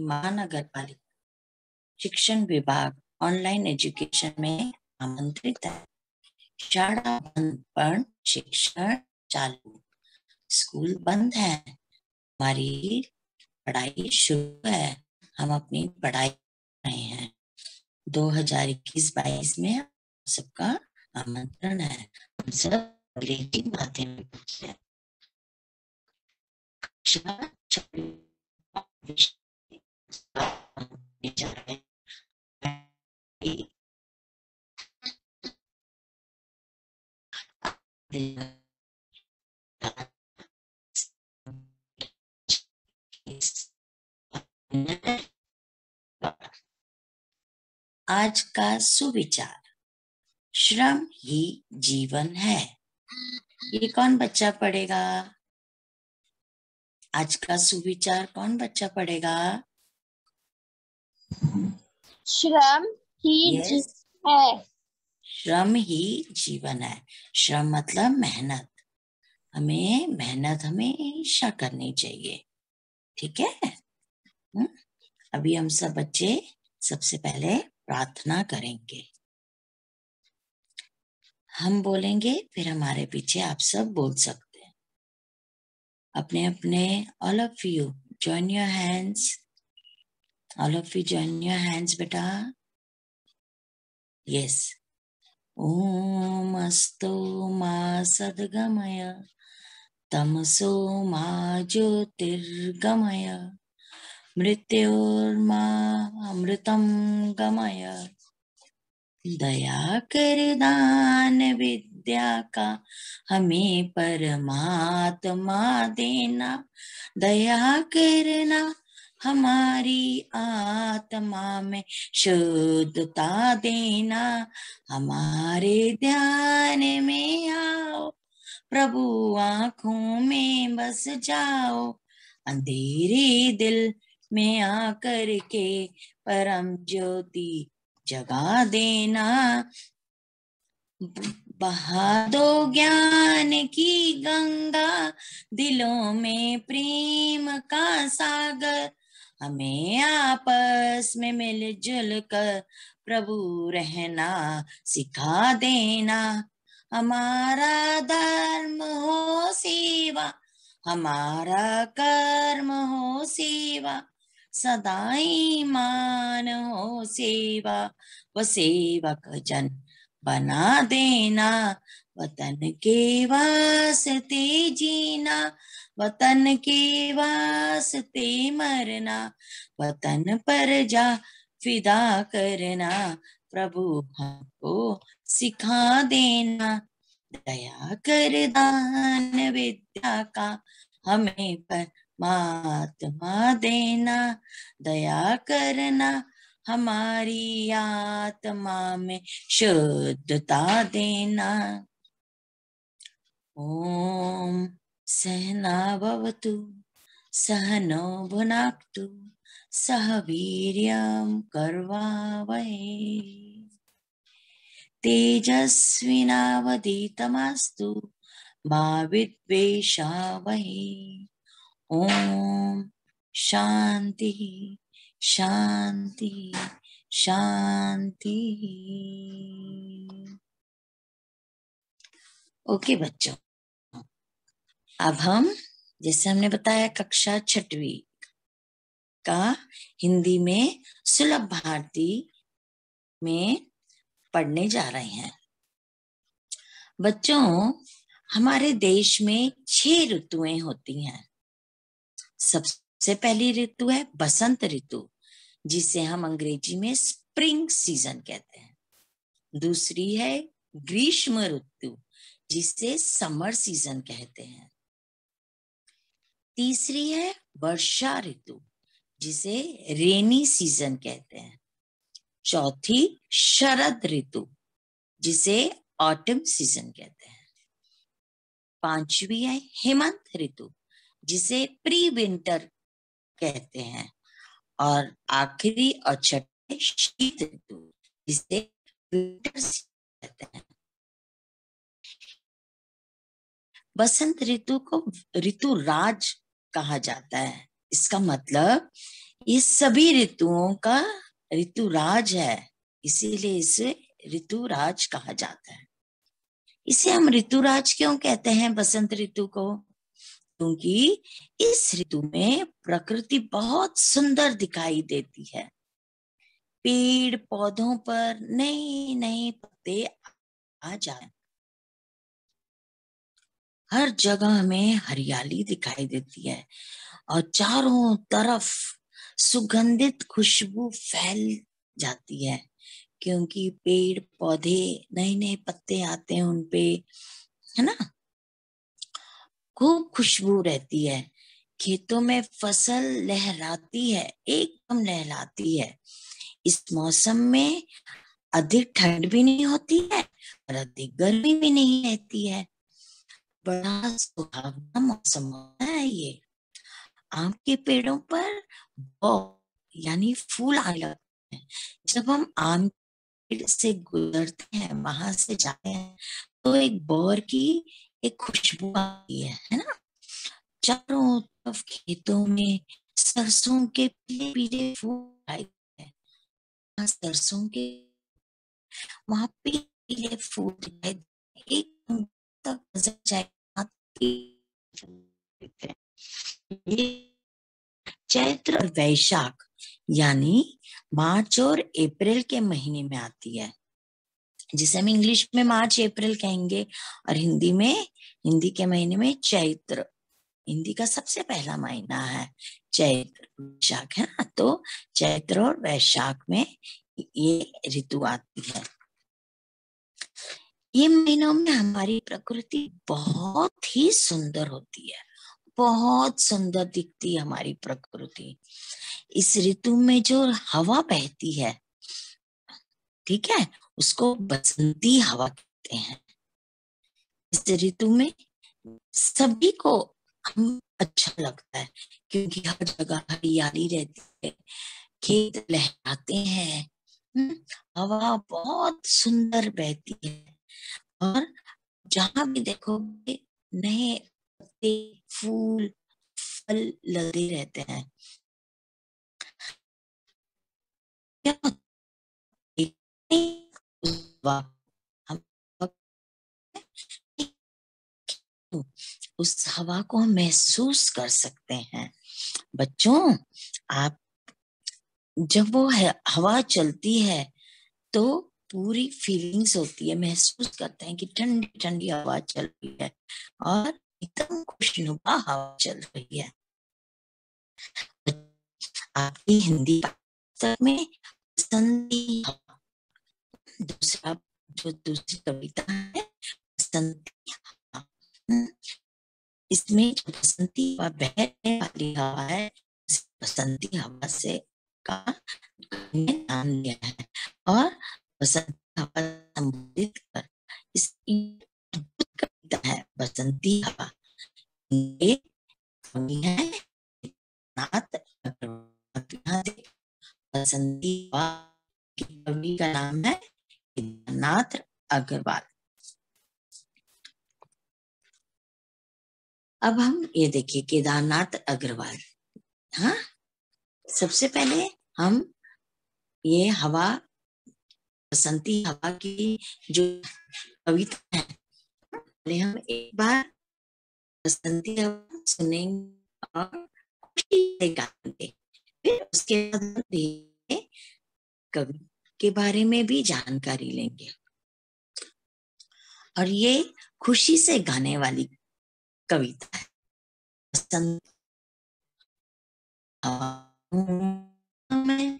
महानगर पालिका शिक्षण विभाग ऑनलाइन एजुकेशन में आमंत्रित है। शाळा बंद पण शिक्षण चालू। स्कूल बंद है, हमारी पढ़ाई शुरू है। हम अपनी पढ़ाई कर रहे हैं। 2021-22 में सबका आमंत्रण है। हम सब अंग्रेजी माध्यम में पढ़ते हैं। आज का सुविचार, श्रम ही जीवन है। ये कौन बच्चा पढ़ेगा? आज का सुविचार कौन बच्चा पढ़ेगा? श्रम ही Yes. है। श्रम ही जीवन है। श्रम मतलब मेहनत। हमें मेहनत हमेशा करनी चाहिए, ठीक है? अभी हम सब बच्चे सबसे पहले प्रार्थना करेंगे। हम बोलेंगे, फिर हमारे पीछे आप सब बोल सकते हैं। अपने अपने all of you join your hands. All of you join your hands बेटा। यस। ओम अस्तु मा सद्गमय तमसो मा ज्योतिर्गमय मृत्योर्मा अमृतं गमय। दया कर दान विद्या का हमें परमात्मा देना। दया करना हमारी आत्मा में शुद्धता देना। हमारे ध्यान में आओ प्रभु, आँखों में बस जाओ। अंधेरे दिल में आकर के परम ज्योति जगा देना। बहा दो ज्ञान की गंगा, दिलों में प्रेम का सागर। हमें आपस में मिलजुल कर प्रभु रहना सिखा देना। हमारा धर्म हो सेवा, हमारा कर्म हो सेवा। सदा ईमान हो सेवा, व सेवक जन बना देना। वतन के वास्ते जीना, वतन के वास्ते मरना। वतन पर जा फिदा करना, प्रभु हमको सिखा देना। दया कर दान विद्या का हमें परमात्मा देना। दया करना हमारी आत्मा में शुद्धता देना। ओम सहना भवतु सहनो भुनाक्तु सह वीर्यं करवावहै तेजस्विनावधीतमस्तु मा विद्वेषावहै। ओम शांति शांति शांति। ओके बच्चों, अब हम जैसे हमने बताया कक्षा 6वीं का हिंदी में सुलभ भारती में पढ़ने जा रहे हैं। बच्चों, हमारे देश में 6 ऋतुएं होती हैं। सबसे पहली ऋतु है बसंत ऋतु, जिसे हम अंग्रेजी में स्प्रिंग सीजन कहते हैं। दूसरी है ग्रीष्म ऋतु, जिसे समर सीजन कहते हैं। तीसरी है वर्षा ऋतु, जिसे रेनी सीजन कहते हैं। चौथी शरद ऋतु, जिसे ऑटम सीजन कहते हैं। पांचवी है हेमंत ऋतु, जिसे प्री विंटर कहते हैं। और आखिरी और छठी शीत ऋतु, जिसे विंटर सीजन कहते हैं। बसंत ऋतु को ऋतु राज कहा जाता है। इसका मतलब ये सभी ऋतुओं का ऋतुराज है, इसीलिए इसे ऋतुराज कहा जाता है। इसे हम ऋतुराज क्यों कहते हैं बसंत ऋतु को? क्योंकि इस ऋतु में प्रकृति बहुत सुंदर दिखाई देती है। पेड़ पौधों पर नए नए पत्ते आ जाए, हर जगह में हरियाली दिखाई देती है और चारों तरफ सुगंधित खुशबू फैल जाती है, क्योंकि पेड़ पौधे नए नए पत्ते आते हैं उनपे, है ना। खूब खुशबू रहती है, खेतों में फसल लहराती है, एकदम लहराती है। इस मौसम में अधिक ठंड भी नहीं होती है और अधिक गर्मी भी नहीं रहती है। बड़ा सुहावना मौसम होता है ये। आम के पेड़ों पर यानी फूल आने लगते हैं। जब हम आम पेड़ से गुजरते हैं, वहां से जाते हैं, तो एक बौर की एक खुशबू आती है ना। चारों तरफ खेतों में सरसों के पीले पीले फूल आए हैं। सरसों के वहां पीले फूल दिखाई, एक तक नजर जाए। ये चैत्र और वैशाख यानी मार्च और अप्रैल के महीने में आती है, जिसे हम इंग्लिश में मार्च अप्रैल कहेंगे और हिंदी के महीने में चैत्र। हिंदी का सबसे पहला महीना है चैत्र वैशाख, है ना। तो चैत्र और वैशाख में ये ऋतु आती है। ये महीनों में हमारी प्रकृति बहुत ही सुंदर होती है, बहुत सुंदर दिखती है हमारी प्रकृति। इस ऋतु में जो हवा बहती है, ठीक है, उसको बसंती हवा कहते हैं। इस ऋतु में सभी को हम अच्छा लगता है, क्योंकि हर जगह हरियाली रहती है, खेत लहराते हैं, हवा बहुत सुंदर बहती है और जहां भी देखोगे नए पत्ते, फूल, फल लगे रहते हैं। क्या हम उस हवा को हम महसूस कर सकते हैं। बच्चों, आप जब वो हवा चलती है तो पूरी फीलिंग्स होती है, महसूस करते हैं कि ठंडी ठंडी हवा चल रही है और एकदम खुशनुमा हवा चल रही है। आपकी हिंदी पुस्तक में बसंती हवा, दूसरी कविता है बसंती हवा। इसमें जो बसंती हवा बहने वाली हवा है, बसंती हवा से का नाम दिया है और बसंती हवा संबोधित कर इसकी कविता है बसंती हवा। ये कवि है नाथ अग्रवाल। बसंती हवा के कवि का नाम है नाथ अग्रवाल। अब हम ये देखिए केदारनाथ अग्रवाल। हाँ, सबसे पहले हम ये हवा, बसंती हवा की जो कविता है, पहले हम एक बार बसंती हवा सुनेंगे और खुशी से गाएंगे, फिर उसके बाद कवि के बारे में भी जानकारी लेंगे। और ये खुशी से गाने वाली कविता है। बसंत में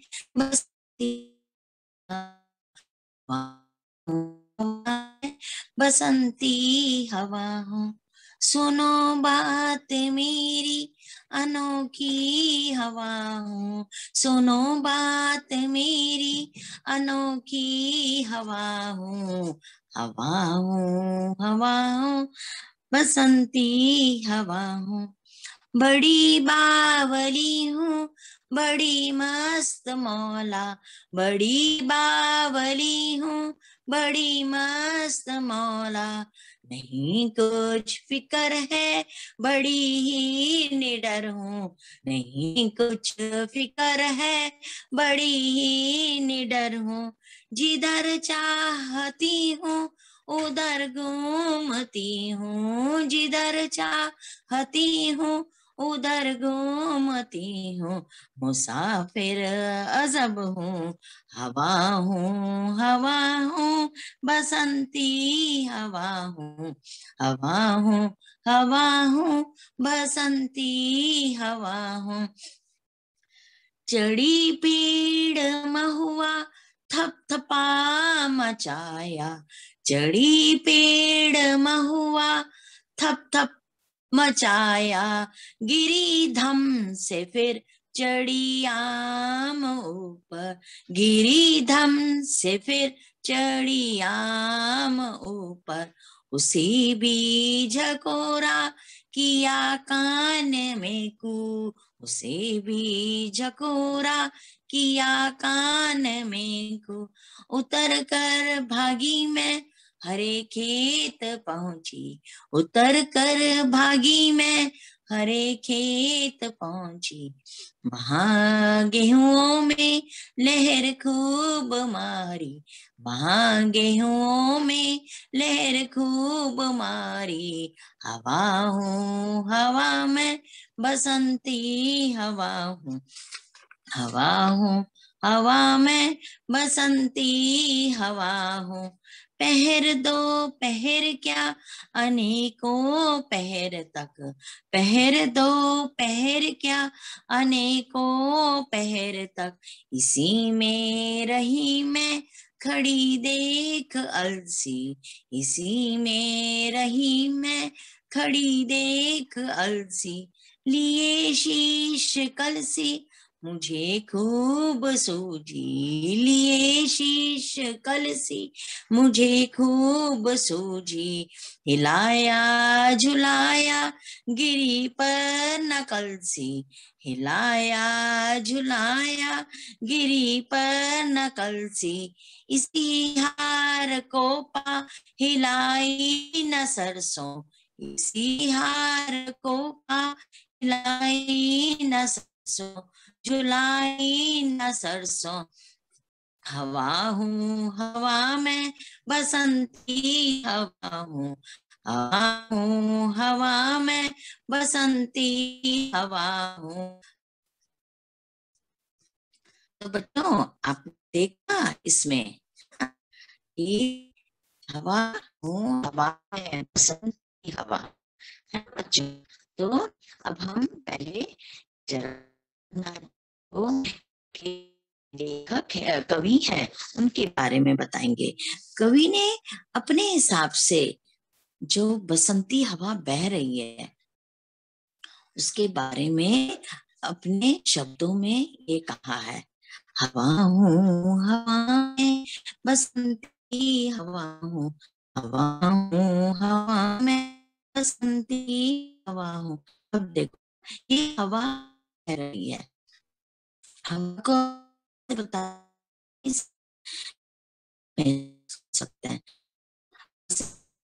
बसंती हवा हूँ, सुनो बात मेरी अनोखी हवा हूँ, सुनो बात मेरी अनोखी हवा हूँ, हवा हूँ, हवा हूँ, बसंती हवा हूँ। बड़ी बावली हूँ, बड़ी मस्त मौला, बड़ी बावली हूँ, बड़ी मस्त मौला, नहीं कुछ फिकर है, बड़ी ही निडर हूँ, नहीं कुछ फिकर है, बड़ी ही निडर हूँ। जिधर चाहती हूँ उधर घूमती हूँ, जिधर चाहती हूँ उधर घूमती हूँ। मुसाफिर अजब हूँ, हवा हूँ, हवा हूँ, बसंती हवा हूँ, हवा हूँ, हवा हूँ, बसंती हवा हूँ। चढ़ी पेड़ महुआ थपथपा मचाया, चढ़ी पेड़ महुआ थप थप मचाया, गिरी धम से फिर चढ़ी आम ऊपर, गिरी धम से फिर चढ़ी आम ऊपर। उसी बीज झकोरा किया कान में कू, उसे भी झकोरा किया कान में को। उतर कर भागी मैं हरे खेत पहुंची, उतर कर भागी मैं हरे खेत पहुंची। वहां गेहूं में लहर खूब मारी, वहां गेहूं में लहर खूब मारी। हवा हूँ, हवा में बसंती हवा हूँ, हवा हूँ, हवा में बसंती हवा हूँ। पहर दो पहर क्या अनेकों पहर तक, पहर दो पहर क्या अनेकों पहर तक। इसी में रही मैं खड़ी देख अलसी, इसी में रही मैं खड़ी देख अलसी। लिए शीश कलसी मुझे खूब सूझी, लिए शीश कलसी मुझे खूब सूझी। हिलाया झुलाया गिरी पर न कलसी, हिलाया झुलाया गिरी पर न कलसी। इसी हार को पा हिलाई न सरसों, इसी हार को पा हिलाई न सरसों, झुलाई न सरसों। हवा हूँ, हवा में बसंती हवा हूँ, हवा हूँ, हवा में बसंती हवा हूँ। तो बच्चों आप देखा इसमें कि हवा हूँ, हवा में बसंती हवा है बच्चों। तो अब हम पहले लेखक है, कवि है, उनके बारे में बताएंगे। कवि ने अपने हिसाब से जो बसंती हवा बह रही है उसके बारे में अपने शब्दों में ये कहा है। हवा हूँ, हवा में बसंती हवा हूँ, हवा हूँ, हवा में बसंती हवा हूँ। अब देखो ये हवा बह रही है, हमको बता सकते हैं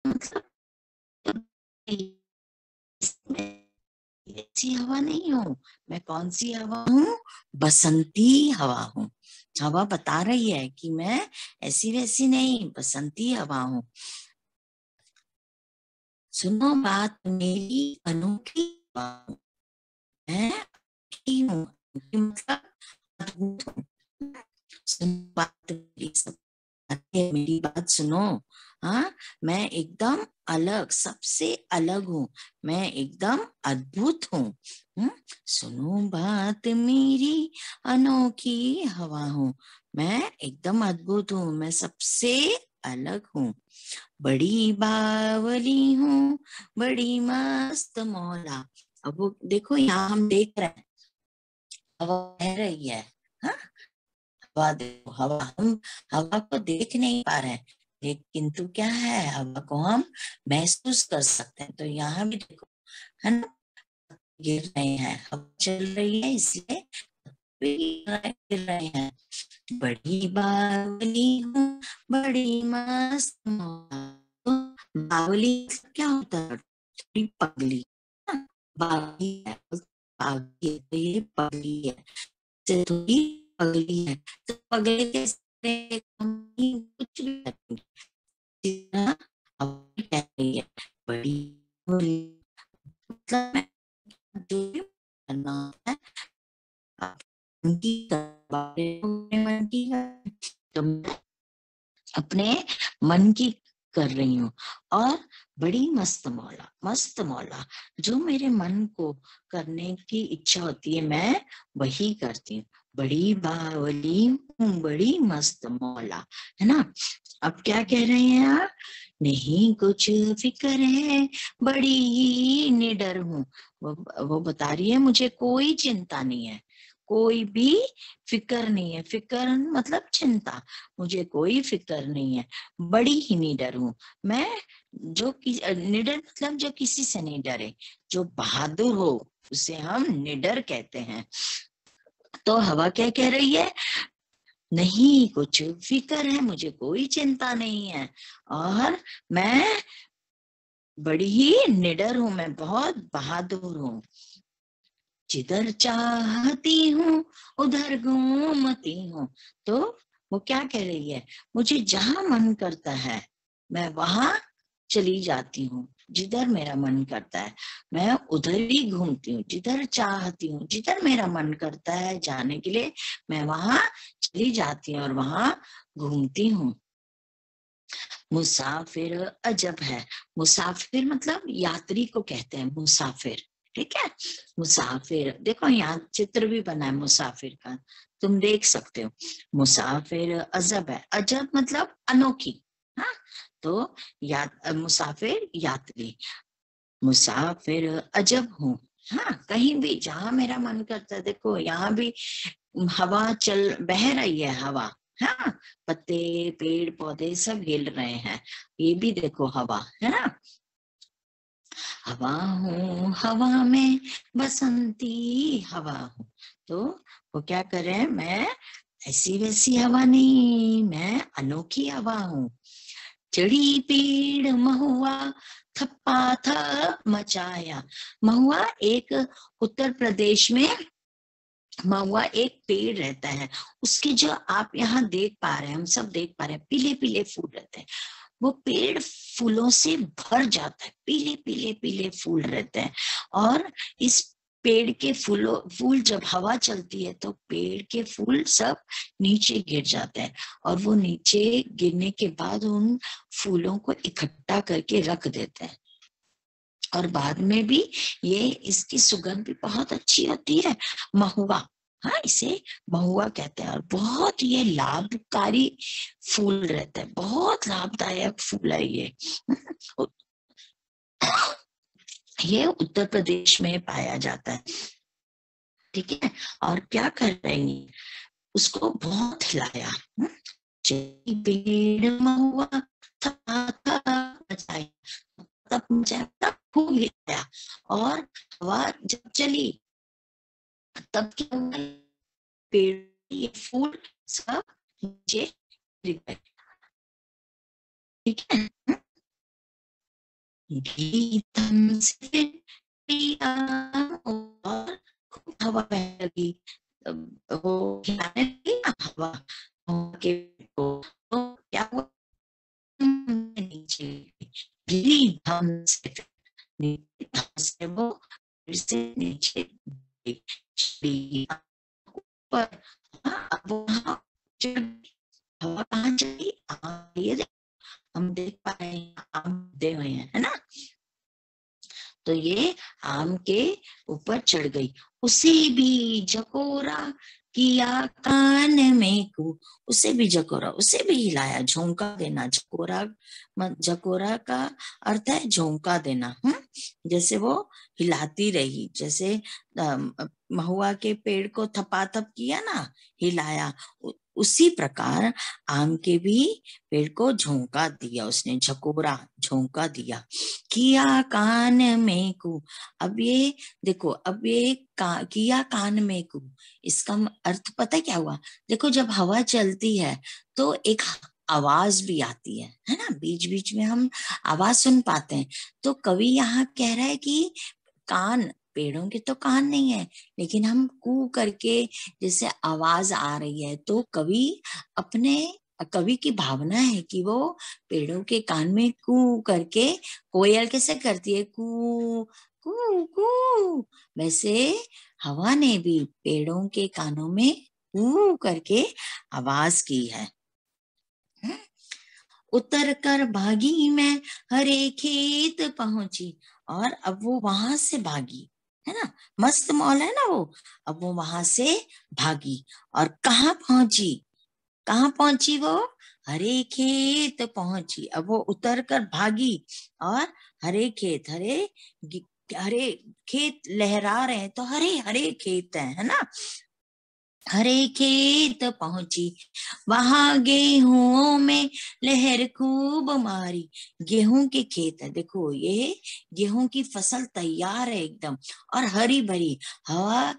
मतलब ऐसी हवा नहीं हूँ मैं। कौन सी हवा हूँ? बसंती हवा हूँ। हवा बता रही है कि मैं ऐसी वैसी नहीं, बसंती हवा हूँ। सुनो बात मेरी अनोखी हवा हूँ, मैं अनोखी हूँ, मतलब अद्भुत हूँ। सुनो बात मेरी, सब मेरी बात सुनो। हाँ, मैं एकदम अलग, सबसे अलग हूँ, मैं एकदम अद्भुत हूँ। सुनो बात मेरी अनोखी हवा हूँ, मैं एकदम अद्भुत हूँ, मैं सबसे अलग हूँ। बड़ी बावली हूँ, बड़ी मस्त मौला। अब वो देखो यहाँ हम देख रहे हैं हवा बह रही है। हाँ, हवा देखो, हवा हम हवा को देख नहीं पा रहे हैं लेकिन तो क्या है, हवा को हम महसूस कर सकते हैं। तो यहाँ भी देखो है ना, गिर रहे हैं, हवा चल रही है इसलिए गिर रहे हैं। बड़ी बावली हूँ, बड़ी मस्त मौला। तो बावली क्या होता है? थोड़ी पगली, बावली है पागली है तो ये पगली है, से थोड़ी पगली है तो पगले कैसे कुछ भी करेंगे। जितना अब कह रही है बड़ी हो रही है, मतलब मैं जो भी करना होता है उनकी अपने मन की तो मैं अपने मन की कर रही हूँ। और बड़ी मस्त मौला जो मेरे मन को करने की इच्छा होती है मैं वही करती हूँ। बड़ी बावली हूँ बड़ी मस्त मौला, है ना। अब क्या कह रहे हैं आप, नहीं कुछ फिक्र है बड़ी ही निडर हूँ। वो बता रही है मुझे कोई चिंता नहीं है, कोई भी फिक्र नहीं है। फिक्र मतलब चिंता, मुझे कोई फिक्र नहीं है, बड़ी ही निडर हूँ मैं। जो निडर मतलब जो किसी से नहीं डरे, जो बहादुर हो उसे हम निडर कहते हैं। तो हवा क्या कह रही है, नहीं कुछ फिक्र है मुझे कोई चिंता नहीं है, और मैं बड़ी ही निडर हूं, मैं बहुत बहादुर हूँ। जिधर चाहती हूँ उधर घूमती हूँ। तो वो क्या कह रही है, मुझे जहां मन करता है मैं वहां चली जाती हूँ, जिधर मेरा मन करता है मैं उधर ही घूमती हूँ। जिधर चाहती हूँ, जिधर मेरा मन करता है जाने के लिए मैं वहां चली जाती हूँ और वहां घूमती हूँ। मुसाफिर अजब है, मुसाफिर मतलब यात्री को कहते हैं मुसाफिर, ठीक है। मुसाफिर देखो यहाँ चित्र भी बना है मुसाफिर का, तुम देख सकते हो। मुसाफिर अजब है, अजब मतलब अनोखी, हाँ। तो मुसाफिर यात्री, मुसाफिर अजब हूँ। हाँ, कहीं भी जहां मेरा मन करता है, देखो यहाँ भी हवा चल बह रही है हवा, हाँ। पत्ते पेड़ पौधे सब हिल रहे हैं, ये भी देखो हवा है ना। हवा हूँ हवा में बसंती हवा हूँ। तो वो क्या कर रहे हैं, मैं ऐसी वैसी हवा नहीं, मैं अनोखी हवा हूँ। चढ़ी पेड़ महुआ थप्पा था मचाया। महुआ एक उत्तर प्रदेश में महुआ एक पेड़ रहता है, उसके जो आप यहाँ देख पा रहे हैं, हम सब देख पा रहे हैं, पीले पीले फूल रहते हैं। वो पेड़ फूलों से भर जाता है, पीले पीले पीले फूल रहते हैं। और इस पेड़ के फूल जब हवा चलती है तो पेड़ के फूल सब नीचे गिर जाते हैं, और वो नीचे गिरने के बाद उन फूलों को इकट्ठा करके रख देते हैं, और बाद में भी ये इसकी सुगंध भी बहुत अच्छी होती है, महुआ। हाँ, इसे महुआ कहते हैं, और बहुत ये लाभकारी फूल रहता है, बहुत लाभदायक फूल है ये। ये उत्तर प्रदेश में पाया जाता है, ठीक है। और क्या कर रही है, उसको बहुत हिलाया, पेड़ महुआ था बचाया, तब मुझे तब खूब हिलाया, और हवा जब चली तब क्या हुआ, पेड़ ये फूल सब नीचे गिर गए, ठीक है। गीतम से पिया और खूब हवा बहने लगी, वो खिलाने लगी ना हवा के को, तो क्या हुआ, नीचे गिरी धम से, धम से वो फिर से नीचे चली ऊपर। अब वहां हवा कहाँ चली, ये हम देख पा रहे हैं आम दे हुए हैं, है ना। तो ये आम के ऊपर चढ़ गई, उसे भी जकोरा किया कान में को, उसे भी जकोरा, उसे भी हिलाया, झोंका देना। जकोरा का अर्थ है झोंका देना, जैसे वो हिलाती रही, जैसे महुआ के पेड़ को थपाथप किया ना, हिलाया, उसी प्रकार आम के भी पेड़ को झोंका दिया उसने, झकोरा झोंका दिया। किया कान में को, अब ये देखो, अब ये किया कान में को, इसका अर्थ पता है क्या हुआ, देखो जब हवा चलती है तो एक आवाज भी आती है ना, बीच बीच में हम आवाज सुन पाते हैं। तो कवि यहाँ कह रहा है कि कान, पेड़ों के तो कान नहीं है, लेकिन हम कू करके जैसे आवाज आ रही है, तो कवि की भावना है कि वो पेड़ों के कान में कू करके, कोयल कैसे करती है कू कू कू, वैसे हवा ने भी पेड़ों के कानों में कू करके आवाज की है। उतर कर भागी मैं हरे खेत पहुंची, और अब वो वहां से भागी, है ना, मस्त मौल है ना वो, अब वो वहां से भागी और कहाँ पहुंची वो, हरे खेत पहुंची। अब वो उतर कर भागी और हरे खेत, हरे खेत लहरा रहे हैं, तो हरे हरे खेत है ना, हरे खेत पहुंची, वहां गेहूं में लहर खूब मारी। गेहूं के खेत है, देखो ये गेहूं की फसल तैयार है एकदम, और हरी भरी हवा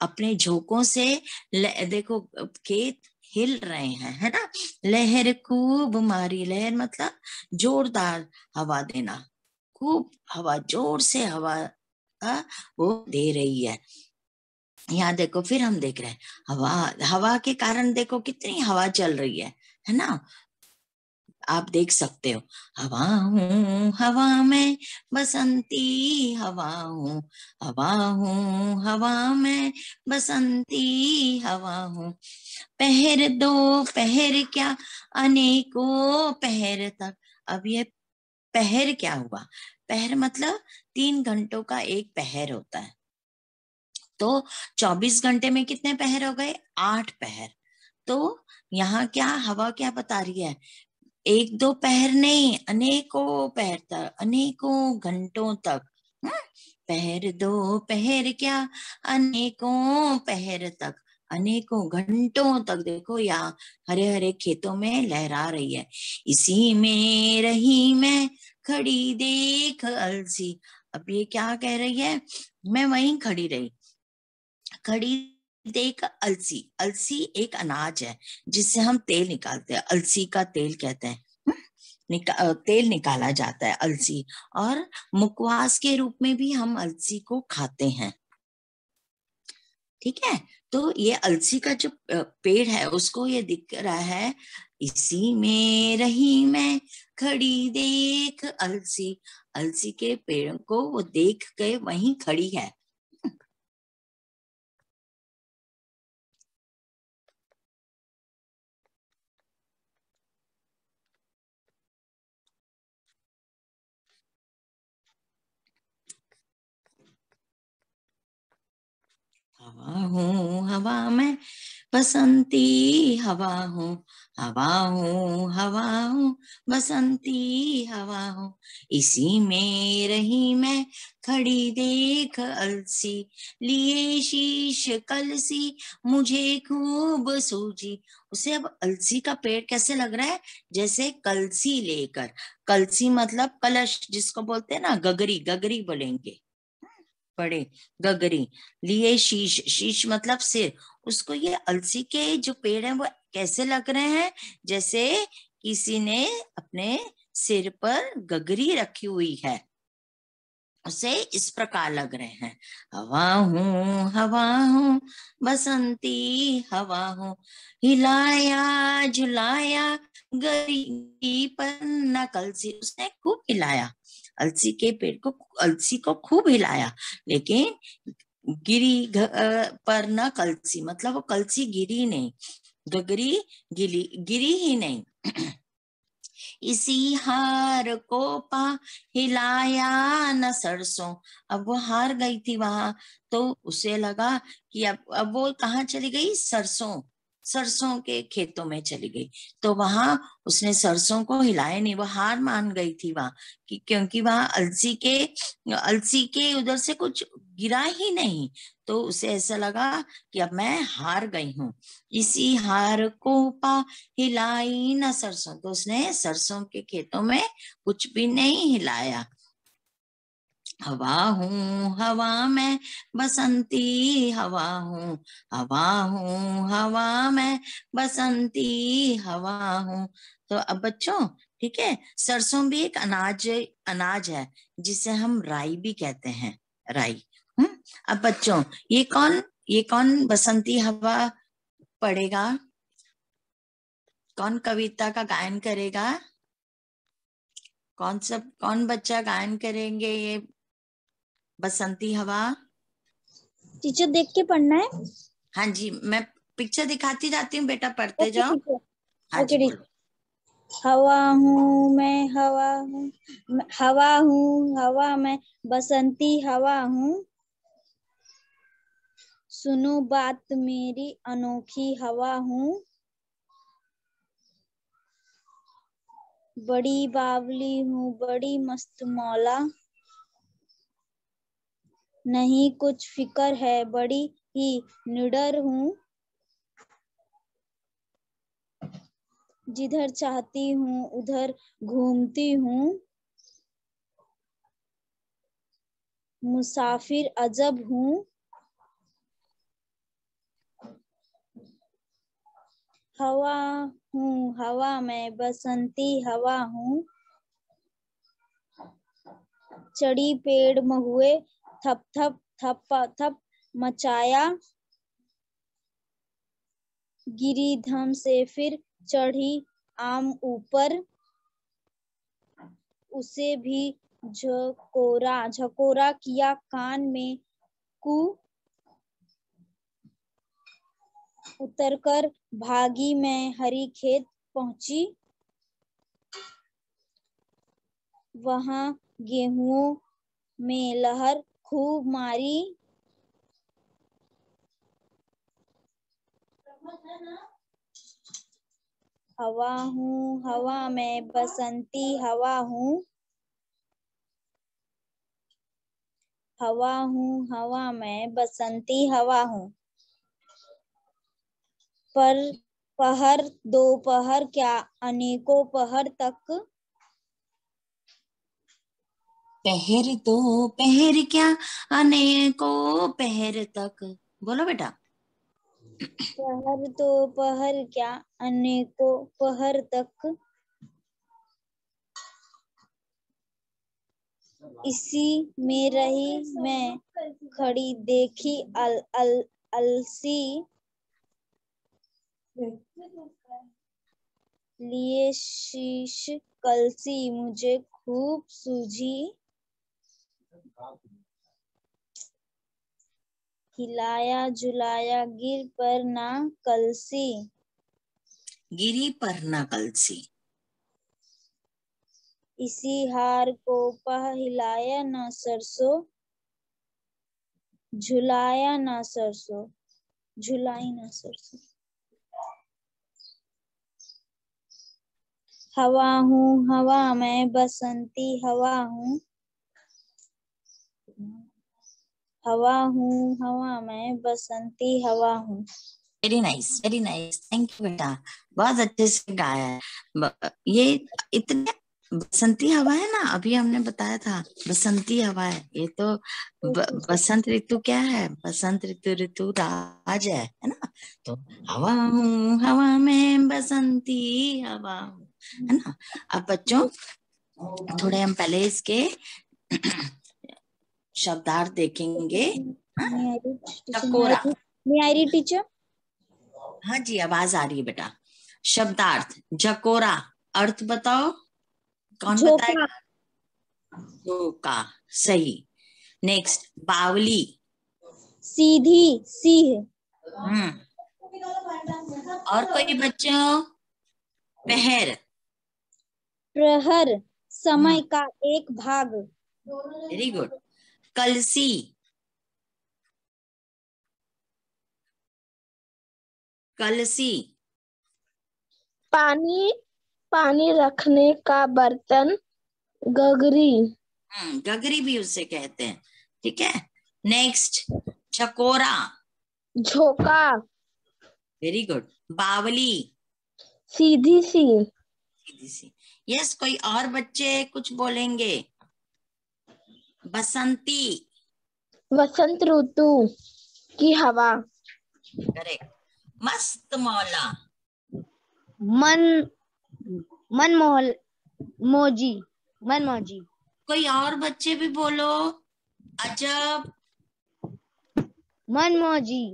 अपने झोंकों से देखो खेत हिल रहे हैं, है ना, लहर खूब मारी, लहर मतलब जोरदार हवा देना, खूब हवा, जोर से हवा का वो दे रही है। यहाँ देखो, फिर हम देख रहे हैं हवा, हवा के कारण देखो कितनी हवा चल रही है ना, आप देख सकते हो, हवा हूँ हवा में बसंती हवा हूँ, हवा हूँ हवा में बसंती हवा हूँ, पहर दो पहर क्या अनेकों पहर तक। अब ये पहर क्या हुआ, पहर मतलब 3 घंटों का एक पहर होता है, तो 24 घंटे में कितने पहर हो गए, 8 पहर। तो यहाँ क्या हवा क्या बता रही है, 1-2 पहर नहीं, अनेकों पहर तक, अनेकों घंटों तक। पहर दो पहर क्या अनेकों पहर तक, अनेकों घंटों तक देखो यहाँ हरे हरे खेतों में लहरा रही है। इसी में रही मैं खड़ी देख अलसी, अब ये क्या कह रही है, मैं वहीं खड़ी रही, खड़ी देख अलसी। अलसी एक अनाज है जिससे हम तेल निकालते हैं, अलसी का तेल कहते हैं, तेल निकाला जाता है अलसी, और मुखवास के रूप में भी हम अलसी को खाते हैं, ठीक है। तो ये अलसी का जो पेड़ है उसको ये दिख रहा है, इसी में रही मैं खड़ी देख अलसी, अलसी के पेड़ को वो देख के वहीं खड़ी है। हवा हूँ हवा में बसंती हवा हूँ, हवा हूँ हवा हूँ बसंती हवा हूँ, इसी में रही मैं खड़ी देख अलसी, लिए शीश कलसी मुझे खूब सूझी। उसे अब अलसी का पेड़ कैसे लग रहा है, जैसे कलसी लेकर, कलसी मतलब कलश जिसको बोलते हैं ना, गगरी, गगरी बोलेंगे बड़े, गगरी, लिए शीश, शीश मतलब सिर, उसको ये अलसी के जो पेड़ हैं वो कैसे लग रहे हैं, जैसे किसी ने अपने सिर पर गगरी रखी हुई है, उसे इस प्रकार लग रहे हैं, हवा हूँ बसंती हवा हूँ, हिलाया झुलाया गरी पर न कलसी, उसने खूब हिलाया अलसी के पेड़ को, अलसी को खूब हिलाया, लेकिन पर न कलसी, मतलब वो कलसी गिरी नहीं, गगरी गिरी ही नहीं। इसी हार को पा हिलाया न सरसों, अब वो हार गई थी वहां, तो उसे लगा कि अब वो कहाँ चली गई, सरसों, सरसों के खेतों में चली गई, तो वहां उसने सरसों को हिलाया नहीं, वो हार मान गई थी वहां, क्योंकि वहां अलसी के उधर से कुछ गिरा ही नहीं, तो उसे ऐसा लगा कि अब मैं हार गई हूँ। इसी हार को पा हिलाई ना सरसों, तो उसने सरसों के खेतों में कुछ भी नहीं हिलाया। हवा हूँ हवा में बसंती हवा हूँ, हवा हूँ हवा में बसंती हवा हूँ। तो अब बच्चों ठीक है, सरसों भी एक अनाज है जिसे हम राई भी कहते हैं, राई, अब बच्चों ये कौन बसंती हवा पढ़ेगा? कौन कविता का गायन करेगा? कौन बच्चा गायन करेंगे ये बसंती हवा? टीचर देख के पढ़ना है। हाँ जी, मैं पिक्चर दिखाती जाती हूँ बेटा, पढ़ते ओके जाओ। टीचर। हाँ जी, ओके टीचर। बोलो। हवा हूँ मैं, हवा हूँ, हवा हूँ, हवा मैं बसंती हवा हूँ। सुनो बात मेरी अनोखी हवा हूँ। बड़ी बावली हूँ, बड़ी मस्त मौला। नहीं कुछ फिक्र है, बड़ी ही निडर हूँ। जिधर चाहती हूँ उधर घूमती हूँ। मुसाफिर अजब हूँ। हवा हूँ, हवा मैं बसंती हवा हूँ। चढ़ी पेड़ महुए, थप थप थप थप मचाया। गिरी धम से फिर चढ़ी आम ऊपर। उसे भी झकोरा किया कान में कू। उतरकर भागी मैं हरी खेत पहुंची। वहां गेहूं में लहर खूब मारी। हवा हूँ, हवा मैं बसंती हवा हूँ। हवा हूँ, हवा मैं बसंती हवा हूँ। पर पहर दोपहर क्या अनेकों पहर तक। पहर तो पहर क्या अनेकों पहर तक। बोलो बेटा। पहर तो पहर क्या अनेकों पहर तक। इसी में रही मैं खड़ी, देखी अलसी। लिए शीश कलसी मुझे खूब सूझी। हिलाया झुलाया गिर पर ना कलसी। गिरी पर न कलसी। इसी हार को पह हिलाया ना सरसों। झुलाया ना सरसों, झुलाई ना सरसों। हवा हूँ, हवा मैं बसंती हवा हूँ। हवा हूँ, हवा मैं बसंती हवा हूँ। Very nice, very nice, thank you बेटा, बहुत अच्छे से गाया है। ये इतने बसंती हवा है ना, अभी हमने बताया था बसंती हवा है ये तो। बसंत ऋतु क्या है? बसंत ऋतु राज है ना। तो हवा हूँ, हवा में बसंती हवा हूँ, है ना। अब बच्चों थोड़े हम पहले इसके शब्दार्थ देखेंगे। चकोरा। टीचर। हाँ जी, आवाज आ रही है बेटा। शब्दार्थ झकोरा, अर्थ बताओ, कौन झोंका। बताएगा? झोंका, सही। नेक्स्ट, बावली। सीधी सीह। हम्म, और कोई बच्चों? पहर। प्रहर हम्म, समय का एक भाग। Very good. कलसी। कलसी। पानी पानी रखने का बर्तन। गगरी। गगरी भी उसे कहते हैं, ठीक है। नेक्स्ट, चकोरा। झोंका। Very good. बावली। सीधी सी। सीधी सी। यस, कोई और बच्चे कुछ बोलेंगे? बसंती। वसंत ऋतु की हवा। करेक्ट। मस्त मौला। मन मन मोहल मोजी मन मौजी। कोई और बच्चे भी बोलो। अजब। मनमौजी,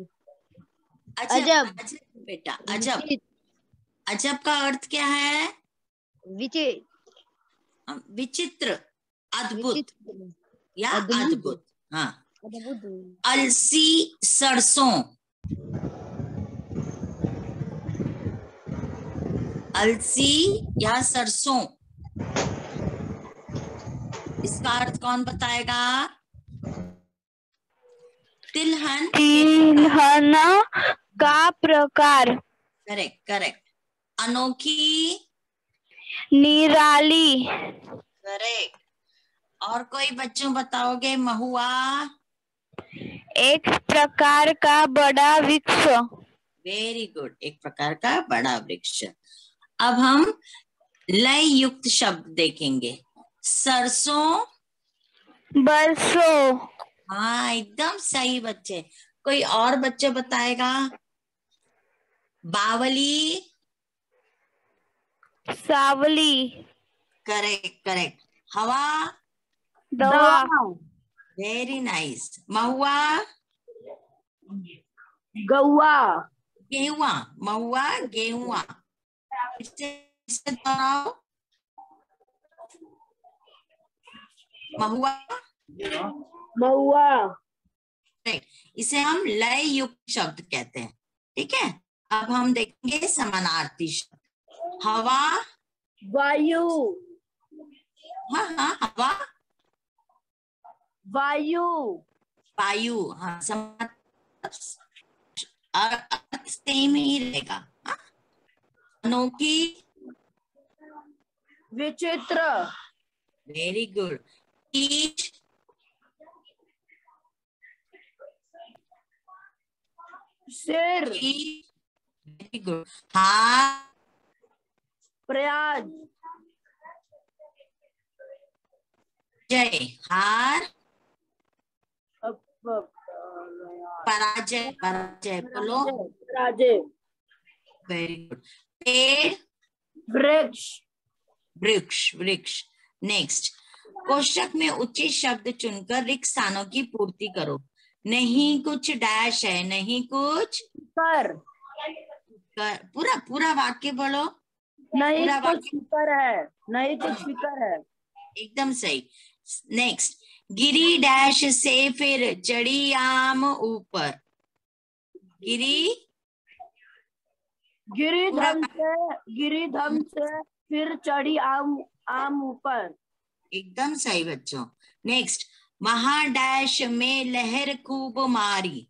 अजब, अजब, अजब बेटा, अजब। विचित्र, अजब का अर्थ क्या है? विचित्र, विचित्र, अद्भुत विचित्र, या अद्भुत, अद्भुत। हाँ। अद्भुत, अलसी सरसों, अलसी या सरसों, इसका अर्थ कौन बताएगा? तिलहन, तिलहन का प्रकार, करेक्ट करेक्ट। अनोखी, निराली, करेक्ट। और कोई बच्चों बताओगे? महुआ, एक प्रकार का बड़ा वृक्ष, वेरी गुड, एक प्रकार का बड़ा वृक्ष। अब हम लय युक्त शब्द देखेंगे। सरसों, बरसों, हाँ एकदम सही बच्चे। कोई और बच्चे बताएगा? बावली, सावली, करेक्ट करेक्ट। हवा, दवा, वेरी नाइस। महुआ, गौआ, गेहुआ, महुआ गेहुआ। इसे दोहराओ। महुआ, महुआ, इसे हम लय युक्त शब्द कहते हैं। ठीक है। अब हम देखेंगे समानार्थी शब्द। हवा, वायु, हाँ हाँ, हवा, वायु, वायु, हाँ अर्थ सेम ही रहेगा। हाँ? अनोखी, विचित्र, वेरी गुड। कीट, सिर, वेरी गुड। हार, प्रयाग, जय, हार, पराजय, पराजय बोलो। राजे, वेरी गुड। पेड़, वृक्ष, वृक्ष, वृक्ष। नेक्स्ट, कोष्टक में उचित शब्द चुनकर रिक्त स्थानों की पूर्ति करो। नहीं कुछ डैश है, नहीं कुछ कर, पूरा पूरा वाक्य बोलो। नहीं पूरा कुछ वाक्य फिकर है, नहीं कुछ फिकर है, एकदम सही। नेक्स्ट, गिरी डैश से फिर चढ़ी आम ऊपर। गिरी, गिरिधम से फिर चढ़ी आम ऊपर, एकदम सही बच्चों। नेक्स्ट, वहां डैश में लहर खूब मारी।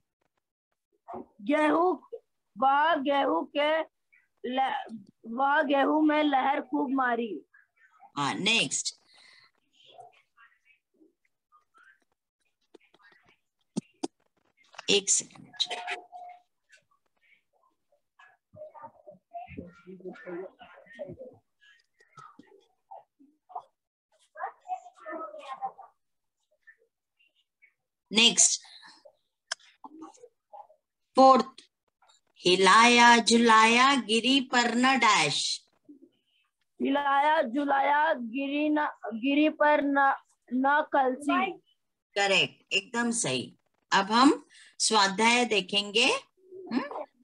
गेहूं, वह गेहूं में लहर खूब मारी, हाँ। नेक्स्ट, एक सेकंड। नेक्स्ट, फोर्थ, हिलाया झुलाया गिरी पर न डैश। हिलाया झुलाया गिरी पर न कलसी, करेक्ट, एकदम सही। अब हम स्वाध्याय देखेंगे।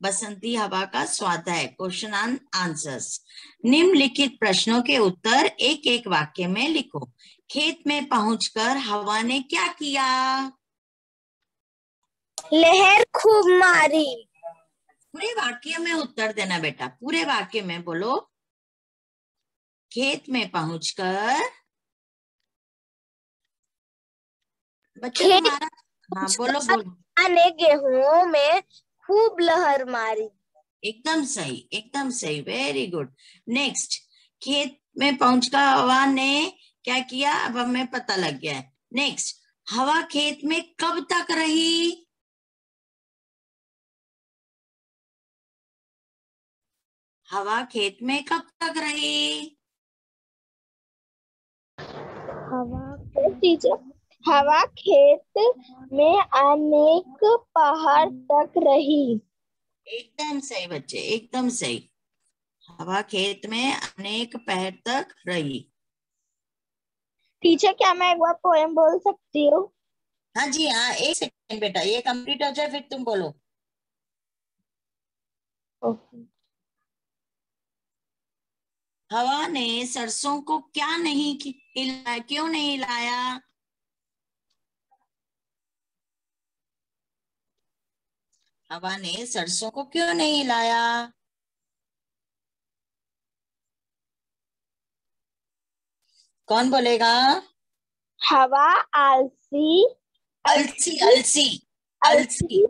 बसंती हवा का स्वाध्याय, क्वेश्चन एंड आंसर्स। निम्नलिखित प्रश्नों के उत्तर एक एक वाक्य में लिखो। खेत में पहुंचकर हवा ने क्या किया? लहर खूब मारी, पूरे वाक्य में उत्तर देना बेटा, पूरे वाक्य में बोलो। खेत में पहुंचकर, बच्चों तुम्हारा, हाँ बोलो बोलो। ने गेहूं में खूब लहर मारी, एकदम सही, एकदम सही, वेरी गुड। नेक्स्ट, खेत में पहुंचकर हवा ने क्या किया? अब हमें पता लग गया है। नेक्स्ट, हवा खेत में कब तक रही? हवा खेत में कब तक रही? हवा खेत में अनेक पहाड़ तक रही, एकदम सही बच्चे, एकदम सही। हवा खेत में अनेक पहर तक रही। टीचर क्या मैं एक बार पोएम बोल सकती हूँ? हाँ जी, हाँ, एक सेकंड बेटा, ये कंप्लीट हो जाए फिर तुम बोलो। ओके। हवा ने सरसों को क्या नहीं हिलाया, क्यों नहीं हिलाया? हवा ने सरसों को क्यों नहीं हिलाया? कौन बोलेगा? हवा आलसी अलसी, आलसी अलसी, अलसी। आलसी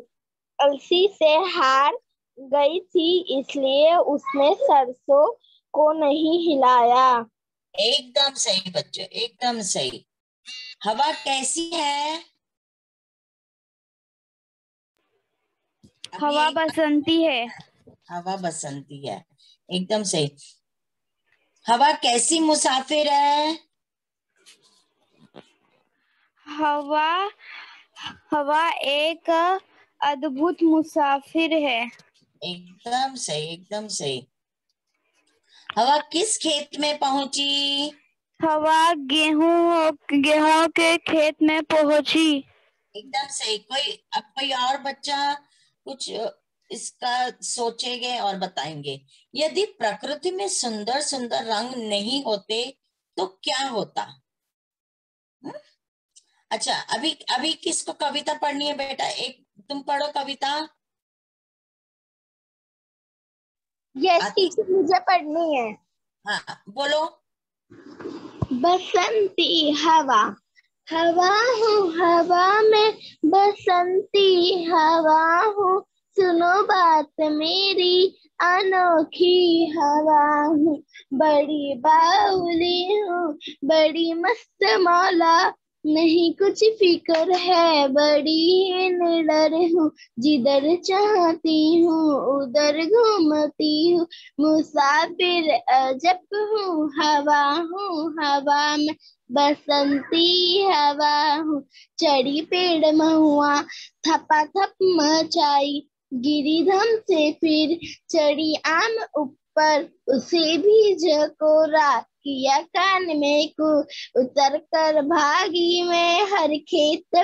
आलसी से हार गई थी, इसलिए उसने सरसों को नहीं हिलाया। एकदम सही बच्चों, एकदम सही। हवा कैसी है? अभी हवा एक बसंती है। हवा बसंती है, एकदम सही। हवा कैसी मुसाफिर है? हवा हवा एक अद्भुत मुसाफिर है। एकदम सही, एकदम सही। हवा किस खेत में पहुंची? हवा गेहूं के खेत में पहुंची। एकदम सही। अब कोई और बच्चा कुछ इसका सोचेंगे और बताएंगे। यदि प्रकृति में सुंदर सुंदर रंग नहीं होते तो क्या होता? हम्म? अच्छा, अभी अभी किसको कविता पढ़नी है बेटा? एक तुम पढ़ो कविता। यस आती? टीचर, मुझे पढ़नी है। हाँ, बोलो। बसंती हवा, हवा हूँ हवा में, बसंती हवा हूँ, सुनो बात मेरी, अनोखी हवा हूँ, बड़ी बावली हूँ, बड़ी मस्त मौला, नहीं कुछ फिक्र है, बड़ी निडर हूँ, जिधर चाहती हूँ उधर घूमती हूँ, मुसाफिर अजब हूँ, हवा में बसंती हवा हूँ, चढ़ी पेड़ महुआ, थपा थप मचाई, गिरी धम से फिर चढ़ी आम ऊपर, उसे भी झकोरा, किया कान में को, उतर कर भागी मैं, हर खेत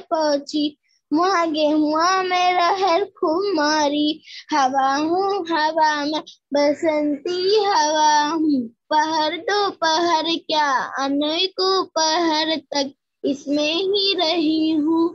पहुंची, वहाँ गेहुआ में रहर खूब मारी, हवा हूँ हवा में बसंती हवा हूँ, पहर दोपहर क्या अनेकों पहर तक इसमें ही रही हूँ,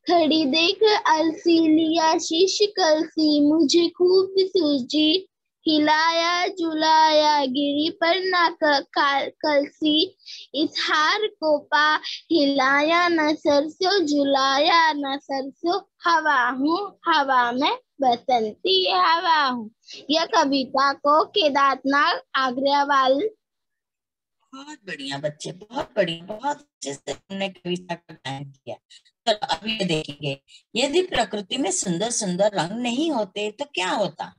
खड़ी देख अलसी लिया शीश कलसी, मुझे खूब सूझी, हिलाया झुलाया गिरी पर ना कलसी, इस हार को पा, हिलाया न सरसों झुलाया न सरसों, हवा हूँ हवा में बसंती हवा हूँ। यह कविता को केदारनाथ आग्रवाल। बहुत बढ़िया बच्चे, बहुत बढ़िया, बहुत अच्छे से तुमने कविता का गायन किया। चलो अभी ये देखेंगे। यदि प्रकृति में सुंदर सुंदर रंग नहीं होते तो क्या होता?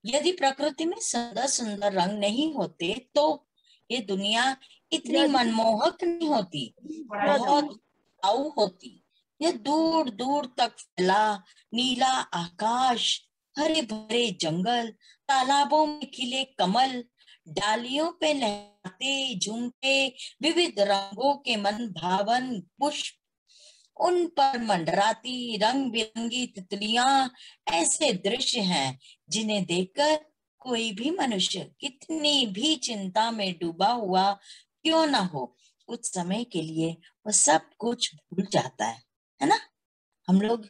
यदि प्रकृति में सुंदर सुंदर रंग नहीं होते तो ये दुनिया इतनी मनमोहक नहीं होती, बहुत उपजाऊ होती। ये दूर दूर तक फैला नीला आकाश, हरे भरे जंगल, तालाबों में खिले कमल, डालियों पे लहराते झूमते विविध रंगों के मन भावन पुष्प, उन पर मंडराती रंग बिरंगी तितलियां, ऐसे दृश्य हैं जिन्हें देखकर कोई भी मनुष्य कितनी भी चिंता में डूबा हुआ क्यों ना हो, कुछ समय के लिए वो सब कुछ भूल जाता है ना? हम लोग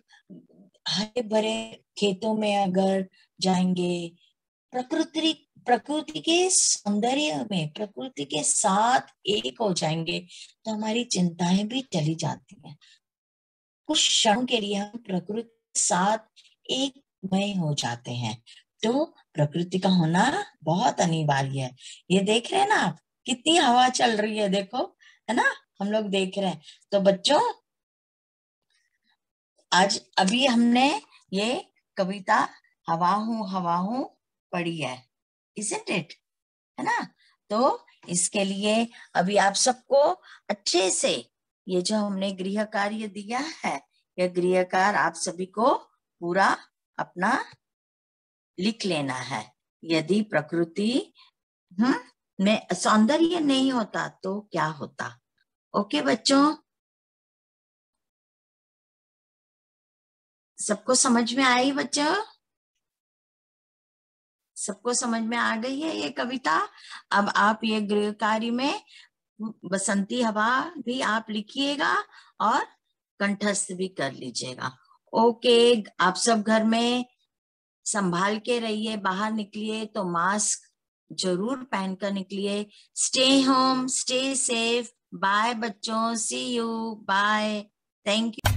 हरे भरे खेतों में अगर जाएंगे, प्रकृति प्रकृति के सौंदर्य में प्रकृति के साथ एक हो जाएंगे तो हमारी चिंताएं भी चली जाती हैं। कुछ क्षण के लिए हम प्रकृति के साथ एकमय हो जाते हैं। तो प्रकृति का होना बहुत अनिवार्य है। ये देख रहे हैं ना आप, कितनी हवा चल रही है, देखो, है ना? हम लोग देख रहे हैं। तो बच्चों, आज अभी हमने ये कविता हवा हूं पढ़ी है, isn't it? है ना? तो इसके लिए अभी आप सबको अच्छे से ये जो हमने गृह कार्य दिया है, यह गृह कार्य आप सभी को पूरा अपना लिख लेना है। यदि प्रकृति में सौंदर्य नहीं होता तो क्या होता? ओके बच्चों? सबको समझ में आई बच्चों? सबको समझ में आ गई है ये कविता? अब आप ये गृह कार्य में बसंती हवा भी आप लिखिएगा और कंठस्थ भी कर लीजिएगा। ओके, आप सब घर में संभाल के रहिए, बाहर निकलिए तो मास्क जरूर पहनकर निकलिए। Stay home, stay safe. Bye बच्चों, see you, bye, thank you.